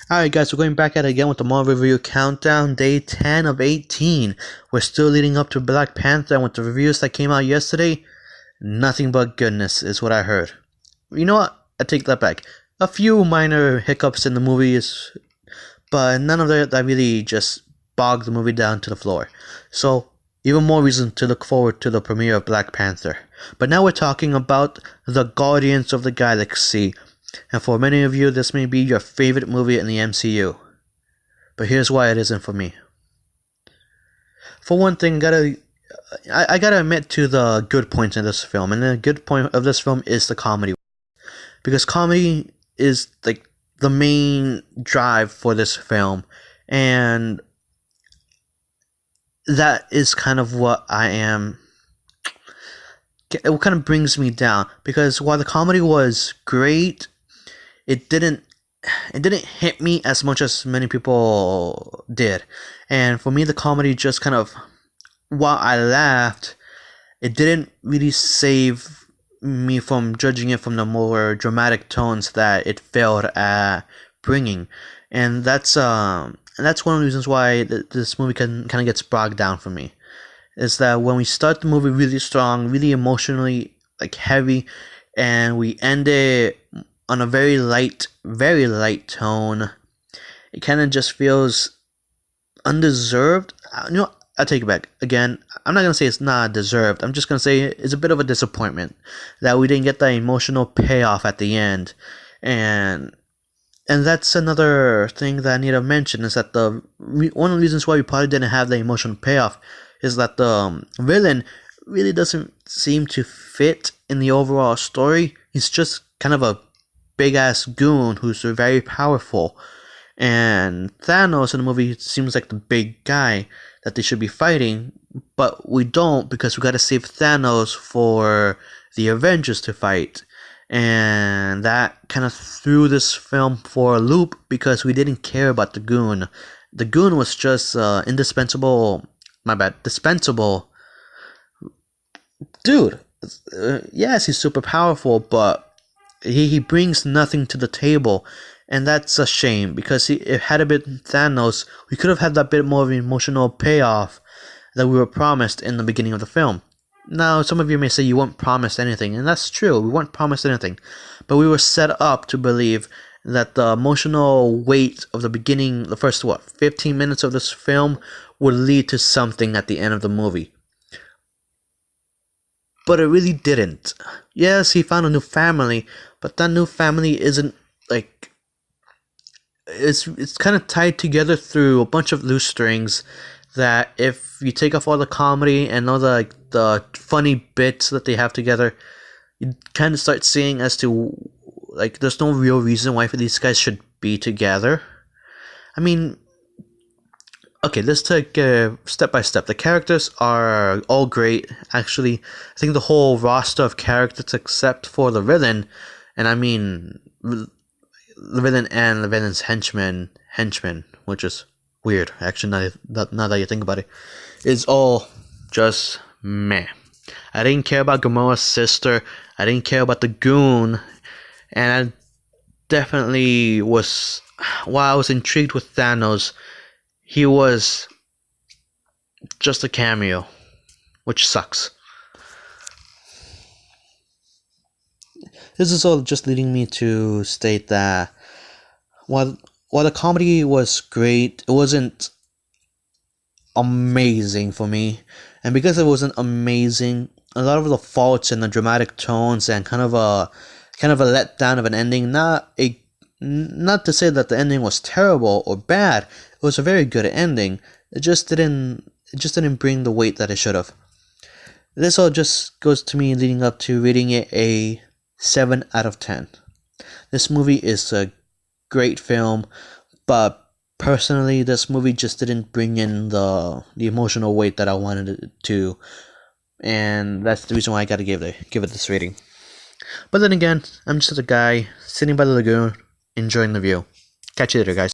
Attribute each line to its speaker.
Speaker 1: Alright guys, we're going back at it again with the Marvel Review Countdown, day 10 of 18. We're still leading up to Black Panther, and with the reviews that came out yesterday, nothing but goodness is what I heard. You know what? I take that back. A few minor hiccups in the movies, but none of that really just bogged the movie down to the floor. So, even more reason to look forward to the premiere of Black Panther. But now we're talking about the Guardians of the Galaxy. And for many of you, this may be your favorite movie in the MCU. But here's why it isn't for me. For one thing, I gotta admit to the good points in this film. And the good point of this film is the comedy. Because comedy is like the main drive for this film. And that is kind of what I am. It kind of brings me down. Because while the comedy was great, it didn't hit me as much as many people did. And for me, the comedy just kind of, while I laughed, it didn't really save me from judging it from the more dramatic tones that it failed at bringing. And that's one of the reasons why this movie kind of gets bogged down for me. Is that when we start the movie really strong, really emotionally heavy, and we end it on a very light tone, it kind of just feels undeserved. I'll take it back. Again, I'm not going to say it's not deserved. I'm just going to say it's a bit of a disappointment that we didn't get that emotional payoff at the end. And that's another thing that I need to mention, is that one of the reasons why we probably didn't have the emotional payoff is that the villain really doesn't seem to fit in the overall story. He's just kind of a big-ass goon who's very powerful. And Thanos in the movie seems like the big guy that they should be fighting, but we don't, because we gotta save Thanos for the Avengers to fight. And that kind of threw this film for a loop, because we didn't care about the goon. The goon was just dispensable dude. Yes, he's super powerful, but he brings nothing to the table, and that's a shame, because if it had been Thanos, we could have had that bit more of an emotional payoff that we were promised in the beginning of the film. Now, some of you may say you weren't promised anything, and that's true, we weren't promised anything, but we were set up to believe that the emotional weight of the beginning, the first 15 minutes of this film, would lead to something at the end of the movie. But it really didn't. Yes, he found a new family, but that new family isn't it's kind of tied together through a bunch of loose strings that, if you take off all the comedy and all the funny bits that they have together, you kind of start seeing as to there's no real reason why these guys should be together. I mean, okay, let's take step by step. The characters are all great, actually. I think the whole roster of characters, except for the villain, and I mean the villain and the villain's henchman, which is weird, actually, now that you think about it, is all just meh. I didn't care about Gamora's sister, I didn't care about the goon, and I definitely was, while I was intrigued with Thanos, he was just a cameo, which sucks. This is all just leading me to state that while the comedy was great, it wasn't amazing for me. And because it wasn't amazing, a lot of the faults in the dramatic tones and kind of a letdown of an ending, not to say that the ending was terrible or bad, it was a very good ending. It just didn't bring the weight that it should have. This all just goes to me leading up to rating it a 7 out of 10. This movie is a great film, but personally, this movie just didn't bring in the emotional weight that I wanted it to, and that's the reason why I gotta give it this rating. But then again, I'm just a guy sitting by the lagoon, enjoying the view. Catch you later, guys.